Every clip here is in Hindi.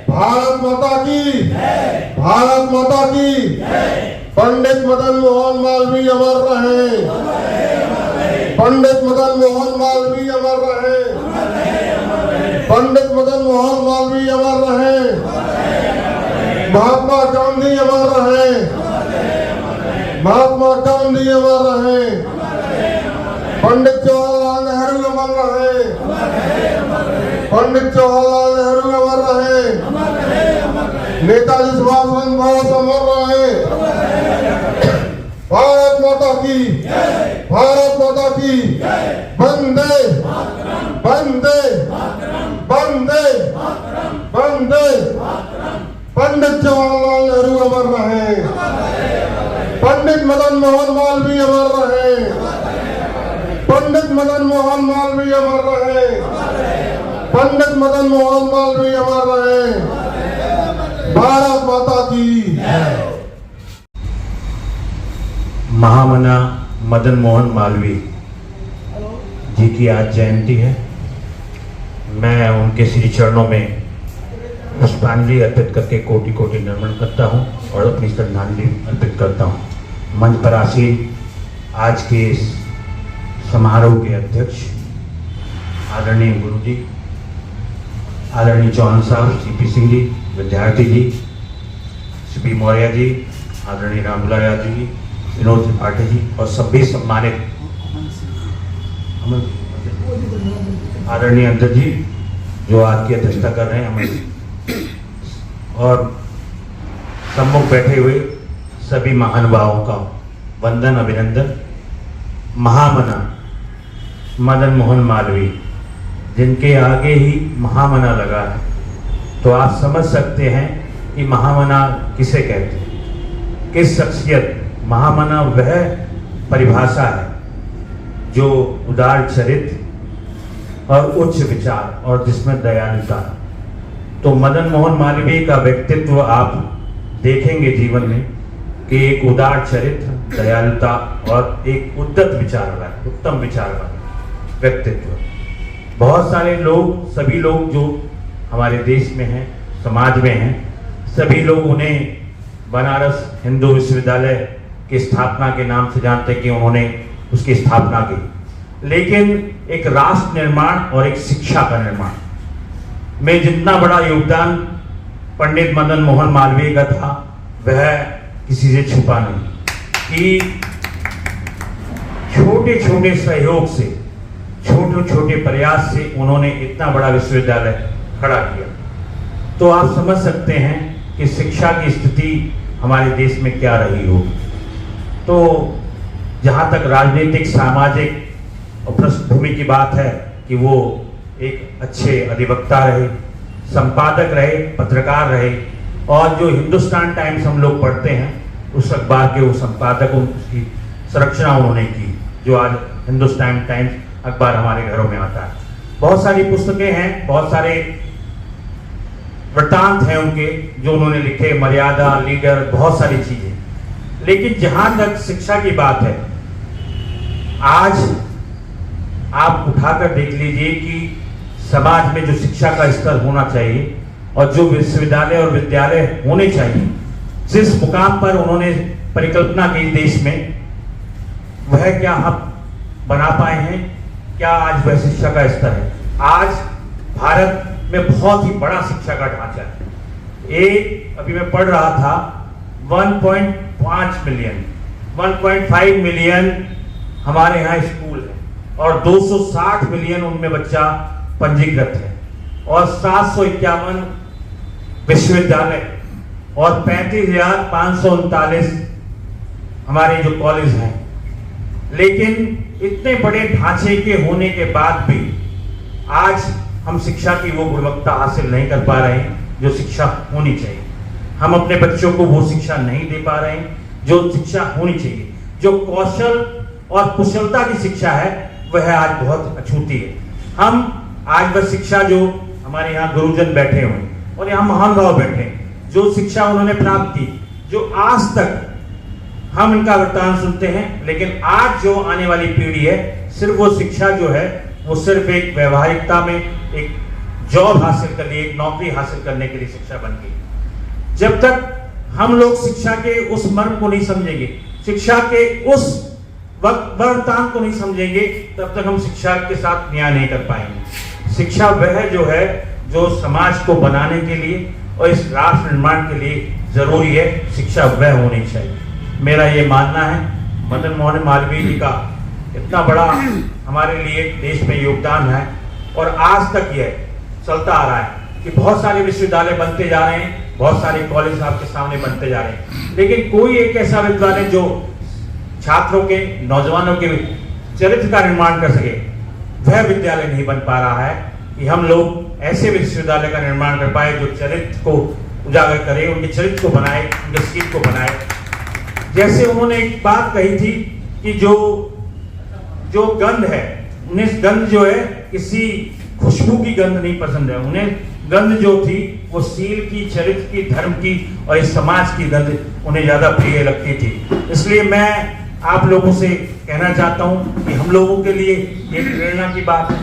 भारत माता की, भारत माता की। पंडित मदन मोहन मालवीय अमर रहे, पंडित मदन मोहन मालवीय अमर रहे, पंडित मदन मोहन मालवीय अमर रहे, महात्मा गांधी अमर रहे, महात्मा गांधी अमर रहे, पंडित जवाहरलाल नेहरू अमर रहे, पंडित जवाहरलाल नेहरू अमर रहे, नेताजी सुभाष चंद्र बोस अमर रहे। भारत माता की, भारत माता की। वंदे वंदे वंदे वंदे। पंडित जवाहरलाल नेहरू अमर रहे, पंडित मदन मोहन मालवीय अमर रहे, पंडित मदन मोहन मालवीय अमर रहे, पंडित मदन मोहन मालवीय अमर रहे। भारत माता की। महामना मदन मोहन मालवीय जी की आज जयंती है। मैं उनके श्री चरणों में पुष्पांजलि अर्पित करके कोटि कोटि नमन करता हूं और अपनी श्रद्धांजलि अर्पित करता हूं। मंच पर आसीन आज के इस समारोह के अध्यक्ष आदरणीय गुरु जी, आदरणीय चौहान साहब, सीपी सिंह जी, विद्यार्थी जी, सीपी मौर्य जी, आदरणीय रामदुलार यादव जी, विनोद त्रिपाठी जी और सभी सम्मानित आदरणीय अध्यक्ष जी जो आज की अध्यक्षता कर रहे हैं हमें, और सम्मुख बैठे हुए सभी महानुभावों का वंदन अभिनंदन। महामना मदन मोहन मालवीय जिनके आगे ही महामना लगा है, तो आप समझ सकते हैं कि महामना किसे कहते हैं, किस शख्सियत। महामना वह परिभाषा है जो उदार चरित्र और उच्च विचार और जिसमें दयालुता। तो मदन मोहन मालवीय का व्यक्तित्व आप देखेंगे जीवन में कि एक उदार चरित्र, दयालुता और एक उद्दत विचार वाला, उत्तम विचार वाला व्यक्तित्व। बहुत सारे लोग, सभी लोग जो हमारे देश में हैं, समाज में हैं, सभी लोग उन्हें बनारस हिंदू विश्वविद्यालय की स्थापना के नाम से जानते कि उन्होंने उसकी स्थापना की। लेकिन एक राष्ट्र निर्माण और एक शिक्षा का निर्माण में जितना बड़ा योगदान पंडित मदन मोहन मालवीय का था, वह किसी से छुपा नहीं। कि छोटे छोटे सहयोग से, छोटे छोटे प्रयास से उन्होंने इतना बड़ा विश्वविद्यालय खड़ा किया। तो आप समझ सकते हैं कि शिक्षा की स्थिति हमारे देश में क्या रही होगी। तो जहाँ तक राजनीतिक, सामाजिक और पृष्ठभूमि की बात है कि वो एक अच्छे अधिवक्ता रहे, संपादक रहे, पत्रकार रहे, और जो हिंदुस्तान टाइम्स हम लोग पढ़ते हैं उस अखबार के वो संपादक, उसकी संरचना उन्होंने की, जो आज हिंदुस्तान टाइम्स अखबार हमारे घरों में आता है। बहुत सारी पुस्तकें हैं, बहुत सारे वृत्तांत हैं उनके जो उन्होंने लिखे, मर्यादा, लीडर, बहुत सारी चीजें। लेकिन जहां तक शिक्षा की बात है, आज आप उठाकर देख लीजिए कि समाज में जो शिक्षा का स्तर होना चाहिए और जो विश्वविद्यालय और विद्यालय होने चाहिए, जिस मुकाम पर उन्होंने परिकल्पना की देश में, वह क्या हम बना पाए हैं? क्या आज वह शिक्षा का स्तर है? आज भारत में बहुत ही बड़ा शिक्षा का ढांचा है। अभी मैं पढ़ रहा था 1.5 मिलियन, 1.5 मिलियन हमारे यहाँ स्कूल है और 260 मिलियन उनमें बच्चा पंजीकृत है, और 751 विश्वविद्यालय और 35,539 हमारे जो कॉलेज हैं। लेकिन इतने बड़े ढांचे के होने के बाद भी आज हम शिक्षा की वो गुणवत्ता हासिल नहीं कर पा रहे हैं जो शिक्षा होनी चाहिए। हम अपने बच्चों को वो शिक्षा नहीं दे पा रहे हैं जो शिक्षा होनी चाहिए। जो कौशल और कुशलता की शिक्षा है वह आज बहुत अछूती है। हम आज वह शिक्षा जो हमारे यहाँ गुरुजन बैठे हुए और यहाँ महान भाव बैठे हैं, जो शिक्षा उन्होंने प्राप्त की, जो आज तक हम इनका वृत्तांत सुनते हैं, लेकिन आज जो आने वाली पीढ़ी है, सिर्फ वो शिक्षा जो है वो सिर्फ एक व्यवहारिकता में, एक जॉब हासिल करने, एक नौकरी हासिल करने के लिए शिक्षा बन गई। जब तक हम लोग शिक्षा के उस मर्म को नहीं समझेंगे, शिक्षा के उस वरदान को नहीं समझेंगे, तब तक हम शिक्षा के साथ न्याय नहीं कर पाएंगे। शिक्षा वह जो है जो समाज को बनाने के लिए और इस राष्ट्र निर्माण के लिए जरूरी है, शिक्षा वह होनी चाहिए। मेरा ये मानना है। मदन मोहन मालवीय जी का इतना बड़ा हमारे लिए देश में योगदान है और आज तक यह चलता आ रहा है कि बहुत सारे विश्वविद्यालय बनते जा रहे हैं, बहुत सारे कॉलेज आपके सामने बनते जा रहे हैं, लेकिन कोई एक ऐसा विद्यालय जो छात्रों के, नौजवानों के चरित्र का निर्माण कर सके, वह विद्यालय नहीं बन पा रहा है कि हम लोग ऐसे विश्वविद्यालय का निर्माण कर पाए जो चरित्र को उजागर करे, उनके चरित्र को बनाए, उनके सीख को बनाए। जैसे उन्होंने एक बात कही थी कि जो गंध है, उन्हें गंध जो है किसी खुशबू की गंध नहीं पसंद है, उन्हें गंध जो थी वो सील की, चरित्र की, धर्म की और इस समाज की गंध उन्हें ज्यादा प्रिय लगती थी। इसलिए मैं आप लोगों से कहना चाहता हूं कि हम लोगों के लिए एक प्रेरणा की बात है।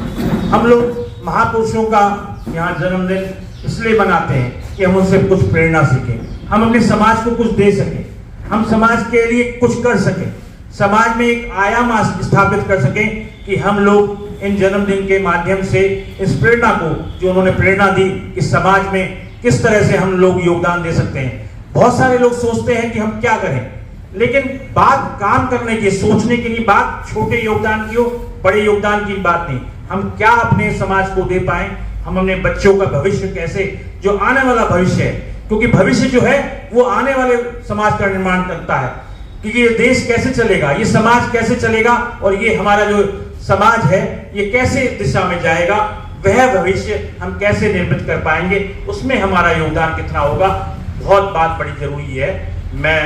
हम लोग महापुरुषों का यहाँ जन्मदिन इसलिए मनाते हैं कि हम उनसे कुछ प्रेरणा सीखें, हम अपने समाज को कुछ दे सकें, हम समाज के लिए कुछ कर सकें, समाज में एक आयाम स्थापित कर सकें कि हम लोग इन जन्मदिन के माध्यम से इस प्रेरणा को, जो उन्होंने प्रेरणा दी कि समाज में किस तरह से हम लोग योगदान दे सकते हैं। बहुत सारे लोग सोचते हैं कि हम क्या करें, लेकिन बात काम करने की, सोचने की नहीं, बात छोटे योगदान की हो, बड़े योगदान की बात नहीं। हम क्या अपने समाज को दे पाए, हम अपने बच्चों का भविष्य कैसे, जो आने वाला भविष्य है, क्योंकि भविष्य जो है वो आने वाले समाज का निर्माण करता है, क्योंकि ये देश कैसे चलेगा, ये समाज कैसे चलेगा और ये हमारा जो समाज है ये कैसे दिशा में जाएगा, वह भविष्य हम कैसे निर्मित कर पाएंगे, उसमें हमारा योगदान कितना होगा, बहुत बात बड़ी जरूरी है। मैं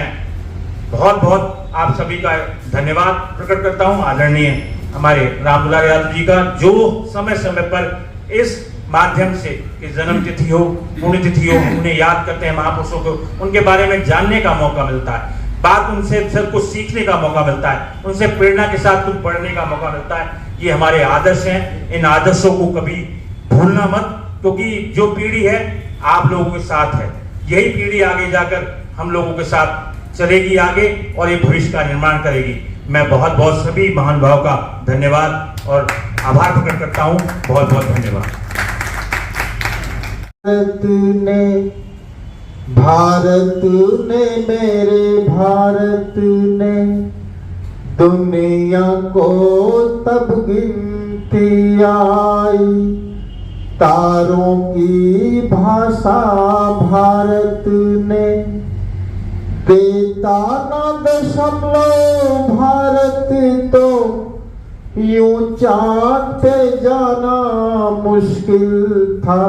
बहुत बहुत आप सभी का धन्यवाद प्रकट करता हूं, आदरणीय हमारे राम दुलारी यादव जी का, जो समय समय पर इस माध्यम से कि जन्म तिथि हो, पुण्यतिथि हो, उन्हें याद करते हैं, महापुरुषों को उनके बारे में जानने का मौका मिलता है, बात उनसे सब कुछ सीखने का मौका मिलता है, उनसे प्रेरणा के साथ कुछ पढ़ने का मौका मिलता है। ये हमारे आदर्श हैं, इन आदर्शों को कभी भूलना मत, क्योंकि जो पीढ़ी है आप लोगों के साथ है, यही पीढ़ी आगे जाकर हम लोगों के साथ चलेगी आगे और ये भविष्य का निर्माण करेगी। मैं बहुत बहुत सभी महान भाव का धन्यवाद और आभार प्रकट करता हूँ। बहुत बहुत धन्यवाद। भारत ने मेरे भारत ने दुनिया को तब गिनती आई, तारों की भाषा भारत ने, देता न दशमलव भारत तो यूं चांद पे जाना मुश्किल था,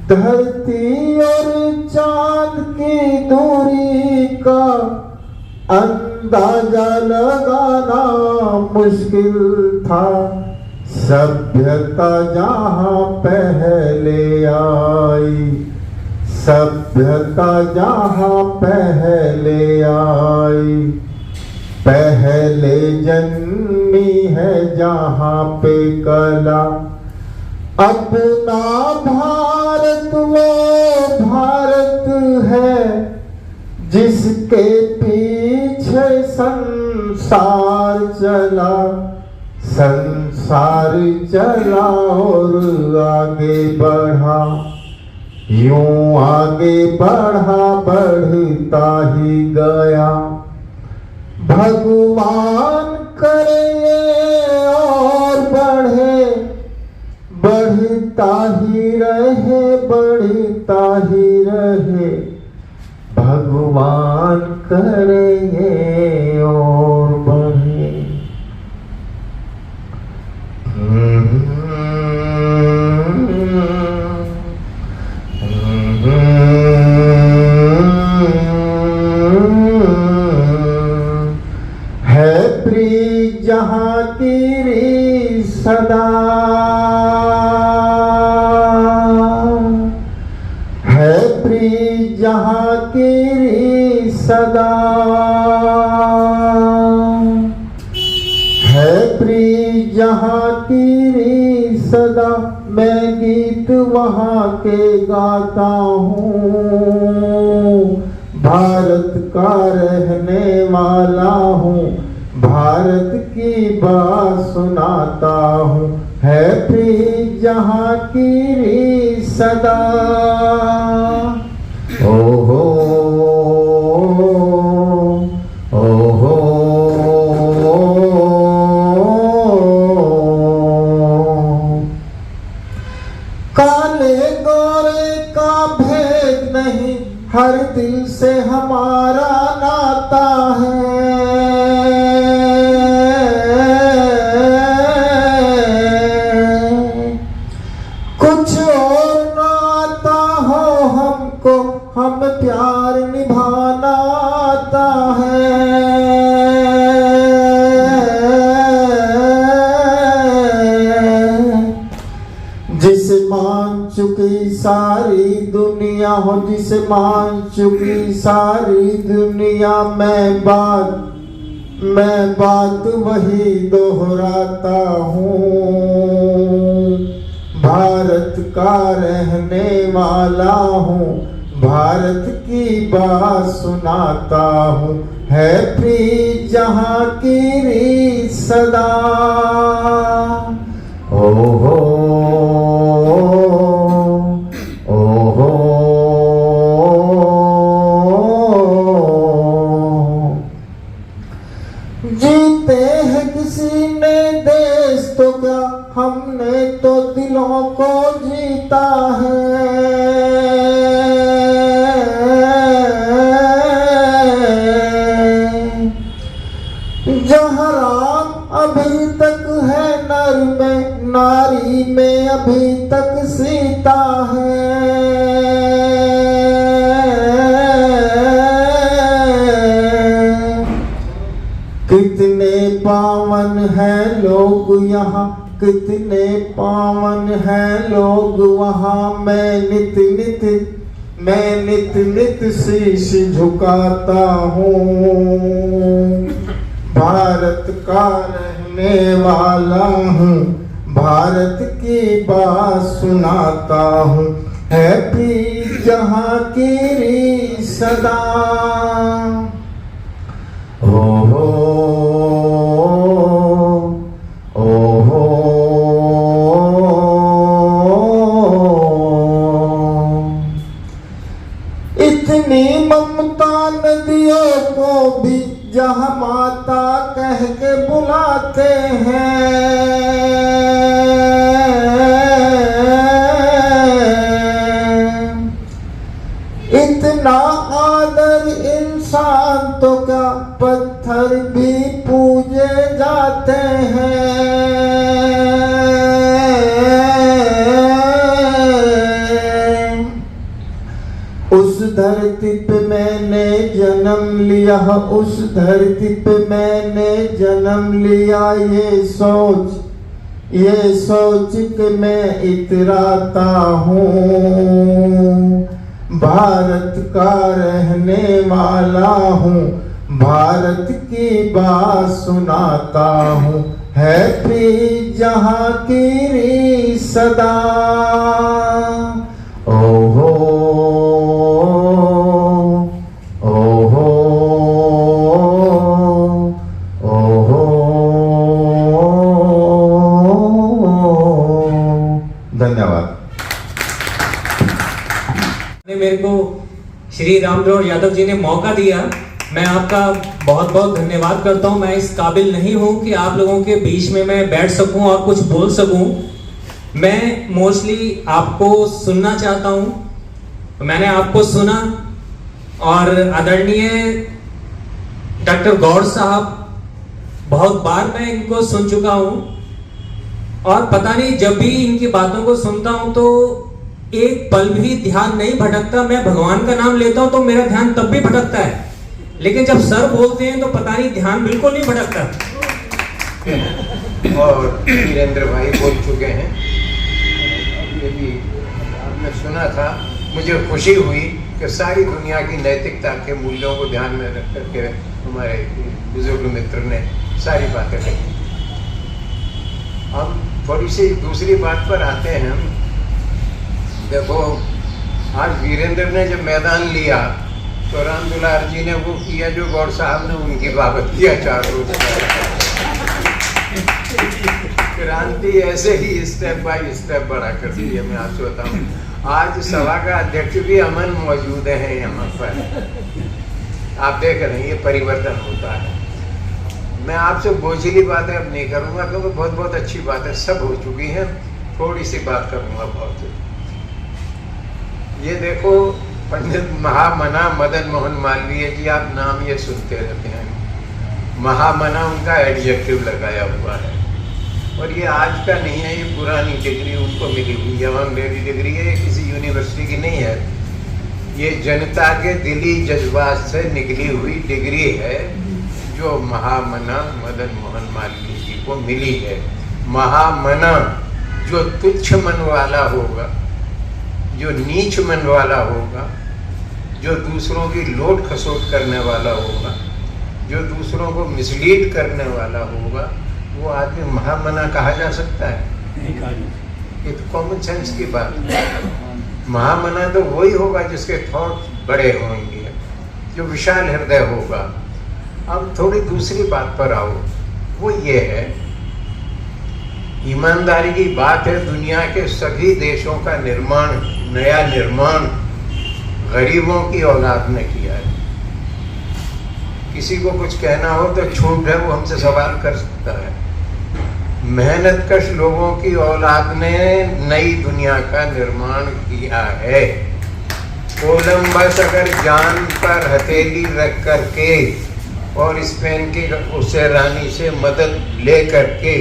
धरती और चांद की दूरी का अंदाजा लगाना मुश्किल था, सभ्यता जहाँ पहले आई, सभ्यता जहाँ पहले आई, पहले जन्मी है जहाँ पे कला, अपना भारत वो भारत है जिसके पीछे संसार चला, संसार चला और आगे बढ़ा, यूं आगे बढ़ा बढ़ता ही गया, भगवान करे और बढ़े, बढ़ता ही रहे, बढ़ता ही रहे, भगवान करे और बढ़े। है प्रीत जहाँ की सदा, है प्रीत जहाँ की सदा, है प्रिय जहाँ की री सदा, मैं गीत वहाँ के गाता हूँ। भारत का रहने वाला हूँ, भारत की बात सुनाता हूँ। है प्रिय जहाँ की री सदा। ओहो ओहो काले गोरे का भेद नहीं, हर दिल से हमारा नाता है। कुछ और नाता हो हमको, हम प्यार निभाना आता है। जिसे मान चुकी सारी दुनिया हो, जिसे मान चुकी सारी दुनिया, मैं बात वही दोहराता हूँ। भारत का रहने वाला हूँ, भारत की बात सुनाता हूँ। है प्रिय जहाँ की री सदा। ओहो ओहो जीते हैं किसी ने देश तो क्या, हमने तो दिलों को जीता है। जहाँ राम अभी तक है नर में, नारी में अभी तक सीता है। कितने पावन हैं लोग यहाँ, कितने पावन हैं लोग वहाँ। मैं नित नित शीश झुकाता हूँ। भारत का रहने वाला हूँ, भारत की बात सुनाता हूँ। है प्रिय जहाँ की री सदा। ओहो ओहो इतनी ममता नदियों को भी जहाँ माता कह के बुलाते हैं। इतना आदर इंसान तो क्या, पत्थर भी पूजे जाते हैं। उस धरती पे मैंने जन्म लिया, उस धरती पे मैंने जन्म लिया। ये सोच के मैं इतराता हूँ। भारत का रहने वाला हूँ, भारत की बात सुनाता हूँ। है प्रिय जहाँ की री सदा। ओहो ओहो ओहो धन्यवाद। मेरे को श्री रामद्रोण यादव जी ने मौका दिया, मैं आपका बहुत बहुत धन्यवाद करता हूं। मैं इस काबिल नहीं हूं कि आप लोगों के बीच में मैं बैठ सकूं और कुछ बोल सकूं। मैं मोस्टली आपको सुनना चाहता हूं। मैंने आपको सुना और आदरणीय डॉक्टर गौड़ साहब, बहुत बार मैं इनको सुन चुका हूं और पता नहीं जब भी इनकी बातों को सुनता हूं तो एक पल भी ध्यान नहीं भटकता। मैं भगवान का नाम लेता हूं तो मेरा ध्यान तब भी भटकता है, लेकिन जब सर बोलते हैं तो पता नहीं ध्यान बिल्कुल नहीं भटकता। और वीरेंद्र भाई बोल चुके हैं, ये भी आपने सुना था। मुझे खुशी हुई कि सारी दुनिया की नैतिकता के मूल्यों को ध्यान में रख करके हमारे बुजुर्ग मित्र ने सारी बातें कही। थोड़ी सी दूसरी बात पर आते हैं हम। देखो, आज वीरेंद्र ने जब मैदान लिया तो राम दुलार जी ने वो किया जो गौर साहब ने उनकी बाबत किया 4 रोज। क्रांति ऐसे ही स्टेप बाय स्टेप बढ़ा कर दी है। मैं आपसे बताऊं, आज सभा का अध्यक्ष भी अमन मौजूद है यहाँ पर। आप देख रहे हैं ये परिवर्तन होता है। मैं आपसे बोझिली बातें अब नहीं करूंगा क्योंकि बहुत बहुत अच्छी बातें सब हो चुकी हैं। थोड़ी सी बात करूंगा बहुत। ये देखो, पंडित महामना मदन मोहन मालवीय जी, आप नाम ये सुनते रहते हैं। महामना उनका एडजेक्टिव लगाया हुआ है और ये आज का नहीं है, ये पुरानी डिग्री उनको मिली हुई है। ऑनरेरी डिग्री है, ये किसी यूनिवर्सिटी की नहीं है। ये जनता के दिली जज्बात से निकली हुई डिग्री है जो महामना मदन मोहन मालवीय जी को मिली है। महामना जो तुच्छ मन वाला होगा, जो नीच मन वाला होगा, जो दूसरों की लोट खसोट करने वाला होगा, जो दूसरों को मिसलीड करने वाला होगा, वो आदमी महामना कहा जा सकता है? ये तो कॉमन सेंस की बात है। महामना तो वही होगा जिसके थॉट बड़े होंगे, जो विशाल हृदय होगा। अब थोड़ी दूसरी बात पर आओ, वो ये है, ईमानदारी की बात है। दुनिया के सभी देशों का निर्माण, नया निर्माण गरीबों की औलाद ने किया है। किसी को कुछ कहना हो तो छूट है, वो हमसे सवाल कर सकता है। मेहनतकश लोगों की औलाद ने नई दुनिया का निर्माण किया है। कोलंबस अगर जान पर हथेली रख करके और स्पेन की उससे रानी से मदद ले करके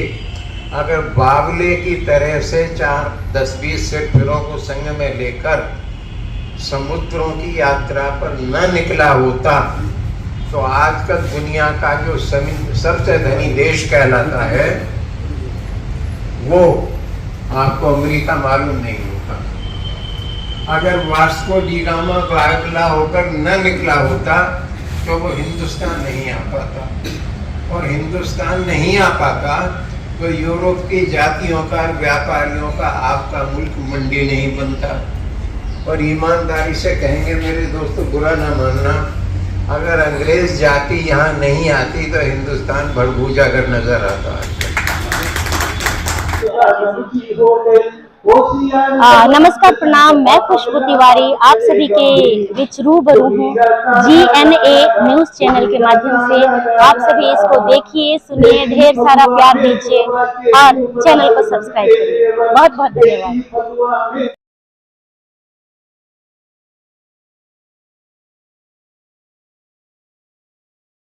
अगर बावले की तरह से 4, 10, 20 सिरफिरों को संग में लेकर समुद्रों की यात्रा पर न निकला होता तो आजकल दुनिया का जो सबसे धनी देश कहलाता है वो आपको अमेरिका मालूम नहीं होता। अगर वास्को डी गामा बागला होकर न निकला होता तो वो हिंदुस्तान नहीं आ पाता, और हिंदुस्तान नहीं आ पाता तो यूरोप की जातियों का, व्यापारियों का आपका मुल्क मंडी नहीं बनता। और ईमानदारी से कहेंगे मेरे दोस्तों, बुरा ना मानना, अगर अंग्रेज जाति यहाँ नहीं आती तो हिंदुस्तान भड़भूजा कर नजर आता है। नमस्कार, प्रणाम। मैं खुशबू तिवारी आप सभी के बीच रूबरू हूँ GNA न्यूज चैनल के माध्यम से। आप सभी इसको देखिए, सुनिए, ढेर सारा प्यार दीजिए और चैनल को सब्सक्राइब करिए। बहुत बहुत धन्यवाद।